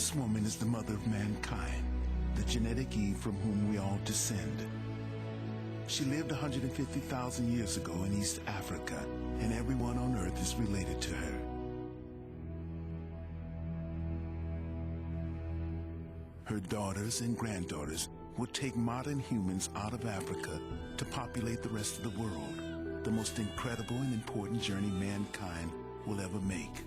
This woman is the mother of mankind, the genetic Eve from whom we all descend. She lived 150,000 years ago in East Africa, and everyone on Earth is related to her. Her daughters and granddaughters will take modern humans out of Africa to populate the rest of the world, the most incredible and important journey mankind will ever make.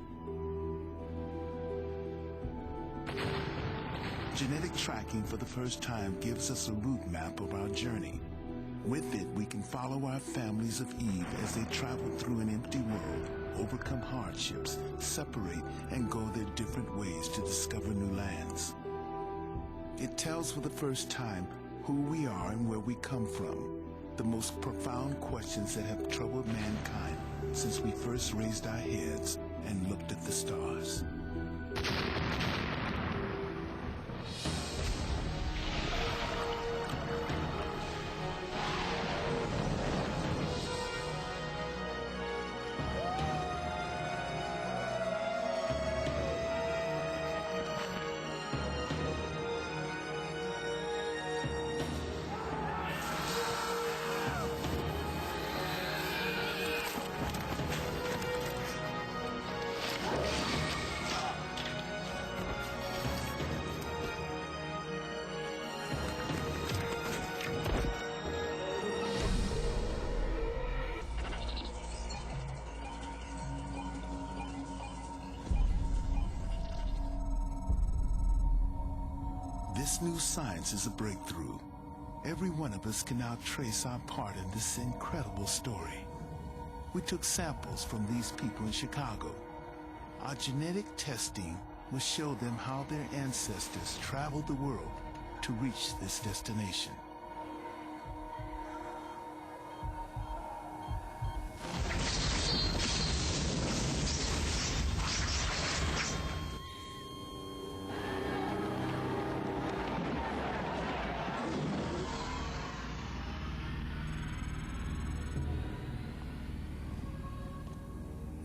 Genetic tracking for the first time gives us a route map of our journey. With it, we can follow our families of Eve as they travel through an empty world, overcome hardships, separate, and go their different ways to discover new lands. It tells for the first time who we are and where we come from, the most profound questions that have troubled mankind since we first raised our heads and looked at the stars. This new science is a breakthrough. Every one of us can now trace our part in this incredible story. We took samples from these people in Chicago. Our genetic testing will show them how their ancestors traveled the world to reach this destination.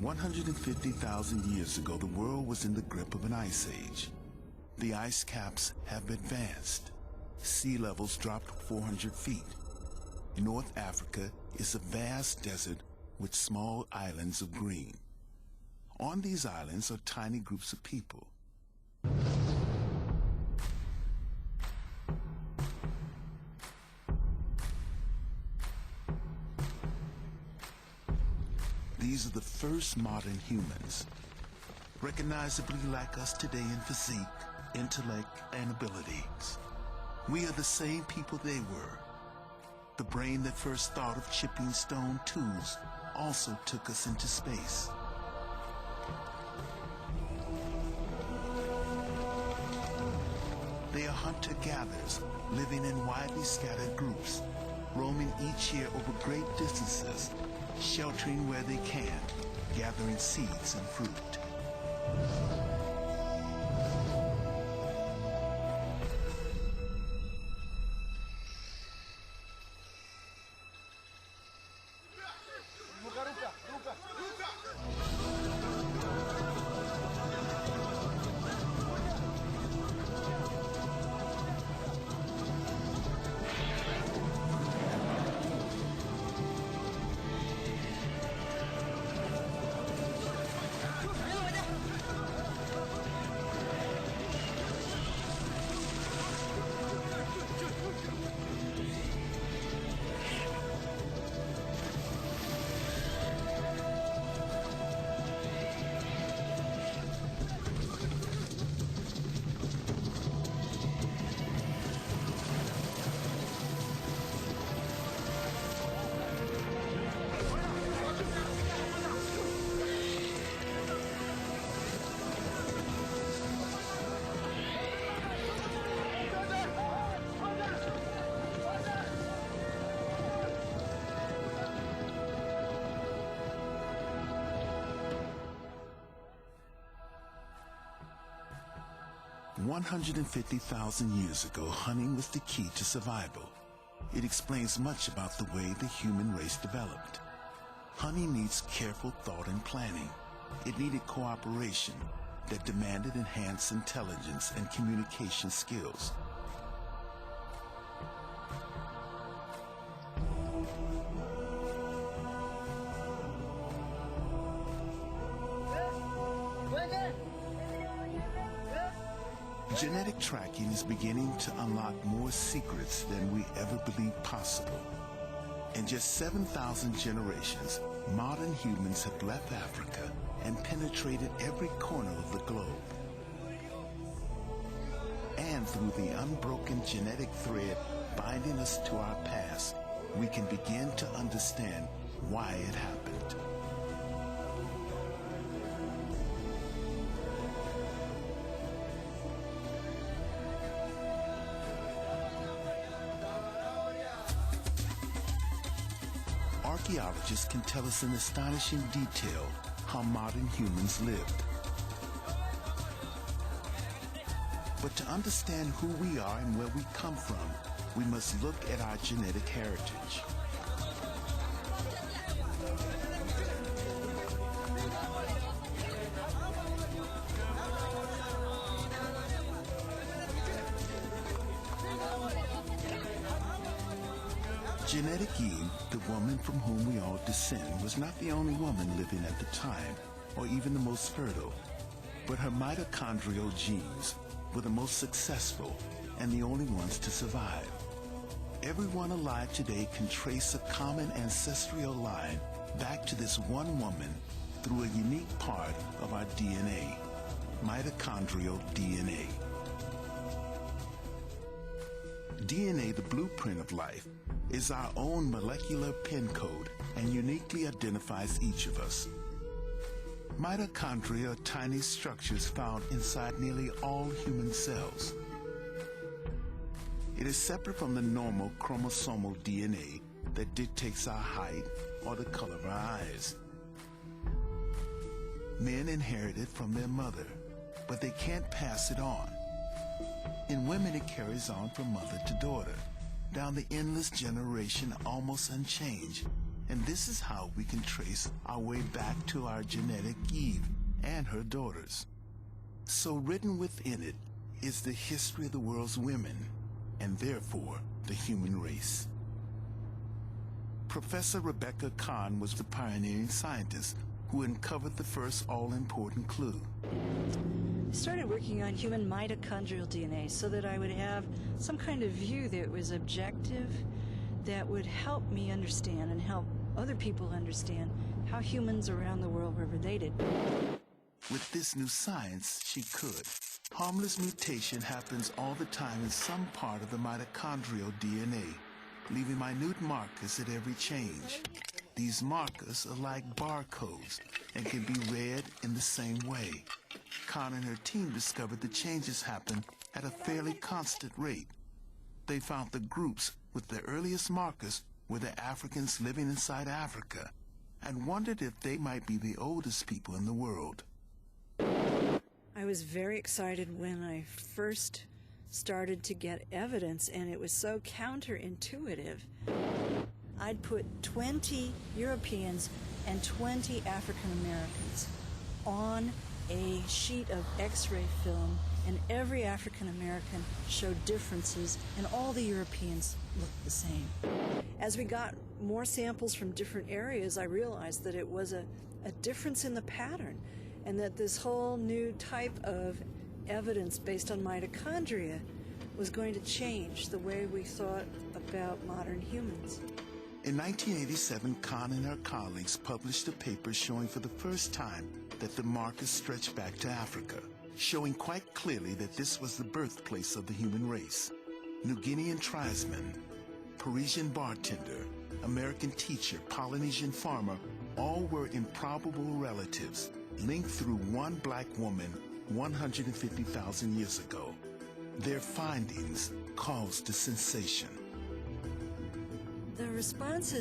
One 150,000 years ago, the world was in the grip of an ice age. The ice caps have advanced. Sea levels dropped 400 feet. North Africa is a vast desert with small islands of green. On these islands are tiny groups of people. These are the first modern humans, recognizably like us today in physique, intellect, and abilities. We are the same people they were. The brain that first thought of chipping stone tools also took us into space. They are hunter-gatherers, living in widely scattered groups, roaming each year over great distances, sheltering where they can, gathering seeds and fruit. One 150,000 years ago, hunting was the key to survival. It explains much about the way the human race developed. Hunting needs careful thought and planning. It needed cooperation, that demanded enhanced intelligence and communication skills. Genetic tracking is beginning to unlock more secrets than we ever believed possible. In just 7,000 generations, modern humans have left Africa and penetrated every corner of the globe. And through the unbroken genetic thread binding us to our past, we can begin to understand why it happened. Archaeologists can tell us in astonishing detail how modern humans lived. But to understand who we are and where we come from, we must look at our genetic heritage. Genetic Eve, the woman from whom we all descend, was not the only woman living at the time, or even the most fertile, but her mitochondrial genes were the most successful and the only ones to survive. Everyone alive today can trace a common ancestral line back to this one woman through a unique part of our DNA, mitochondrial DNA. DNA, the blueprint of life, is our own molecular pin code and uniquely identifies each of us. Mitochondria are tiny structures found inside nearly all human cells. It is separate from the normal chromosomal DNA that dictates our height or the color of our eyes. Men inherit it from their mother, but they can't pass it on. In women, it carries on from mother to daughter, down the endless generation almost unchanged. And this is how we can trace our way back to our genetic Eve and her daughters. So written within it is the history of the world's women, and therefore the human race. Professor Rebecca Kahn was the pioneering scientist who uncovered the first all-important clue. I started working on human mitochondrial DNA so that I would have some kind of view that was objective, that would help me understand and help other people understand how humans around the world were related. With this new science, she could. Harmless mutation happens all the time in some part of the mitochondrial DNA, leaving minute markers at every change. These markers are like barcodes and can be read in the same way. Kahn and her team discovered the changes happen at a fairly constant rate. They found the groups with the earliest markers were the Africans living inside Africa and wondered if they might be the oldest people in the world. I was very excited when I first started to get evidence, and it was so counterintuitive. I'd put 20 Europeans and 20 African Americans on a sheet of X-ray film, and every African American showed differences, and all the Europeans looked the same. As we got more samples from different areas, I realized that it was a difference in the pattern, and that this whole new type of evidence based on mitochondria was going to change the way we thought about modern humans. In 1987, Kahn and her colleagues published a paper showing for the first time that the markers stretched back to Africa, showing quite clearly that this was the birthplace of the human race. New Guinean tribesman, Parisian bartender, American teacher, Polynesian farmer, all were improbable relatives, linked through one black woman 150,000 years ago. Their findings caused a sensation. The responses